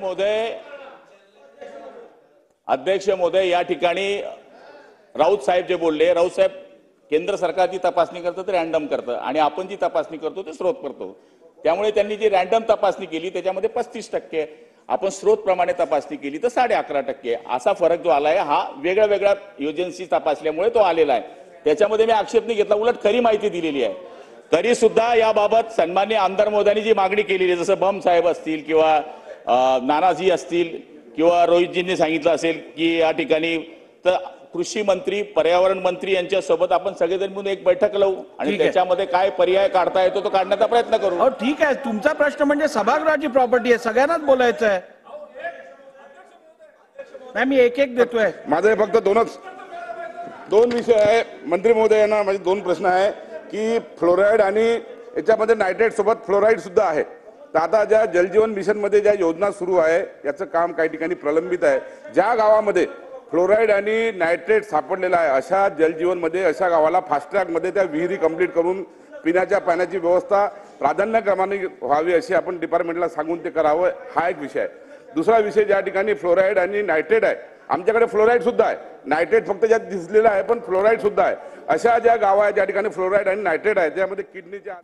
महोदय, अध्यक्ष महोदय, या ठिकाणी राऊत साहेब जे बोलले, राऊत साहेब केंद्र सरकार जी तपासणी करतं ते रॅन्डम करतं आणि आपण जी तपासणी करतो ते स्रोत करतो. त्यामुळे त्यांनी जी रॅन्डम तपासणी केली त्याच्यामध्ये 35%, आपण स्रोत प्रमाणे तपासणी केली तर 11.5%. असा फरक जो आलाय हा वेगळ्या वेगळ्या एजन्सी तपासल्यामुळे तो आलेला आहे. त्याच्यामध्ये मी आक्षेप नाही घेतला, उलट खरी माहिती दिलेली आहे. तरी सुद्धा याबाबत सन्माननीय आमदार महोदयांनी जी मागणी केलेली आहे, जसं बम साहेब असतील किंवा नानाजी असतील किंवा रोहितजींनी सांगितलं असेल की या ठिकाणी तर कृषी मंत्री, पर्यावरण मंत्री यांच्या सोबत आपण सगळेजण मिळून एक बैठक लावू आणि त्याच्यामध्ये काय पर्याय काढता येतो तो काढण्याचा प्रयत्न करू. हो ठीक आहे, तुमचा प्रश्न म्हणजे सभागृहाची प्रॉपर्टी आहे, सगळ्यांनाच बोलायचं आहे. नाही मी एक एक देतोय. माझे फक्त दोन विषय आहे. मंत्री महोदयांना माझे दोन प्रश्न आहे की फ्लोराईड आणि याच्यामध्ये नायट्रेट सोबत फ्लोराईड सुद्धा आहे. तर आता ज्या जलजीवन मिशन मध्ये ज्या योजना सुरू आहे याचं काम काही ठिकाणी प्रलंबित आहे. ज्या गावामध्ये फ्लोराईड आणि नायट्रेट सापडलेला आहे अशा जलजीवन मध्ये अशा गावाला फास्ट ट्रॅक मध्ये त्या विहिरी कंप्लीट करून पिण्याच्या पाण्याची व्यवस्था प्राधान्यक्रमाने व्हावी अशी आपण डिपार्टमेंटला सांगून ते करावं, हा एक विषय आहे. दुसरा विषय, ज्या ठिकाणी फ्लोराईड आणि नायट्रेट आहे, आमच्याकडे फ्लोराईड सुद्धा आहे, नायट्रेट फक्त ज्यात दिसलेलं आहे पण फ्लोराईड सुद्धा आहे. अशा ज्या गावा आहेत ज्या ठिकाणी फ्लोराईड आणि नायट्रेट आहे त्यामध्ये किडनीच्या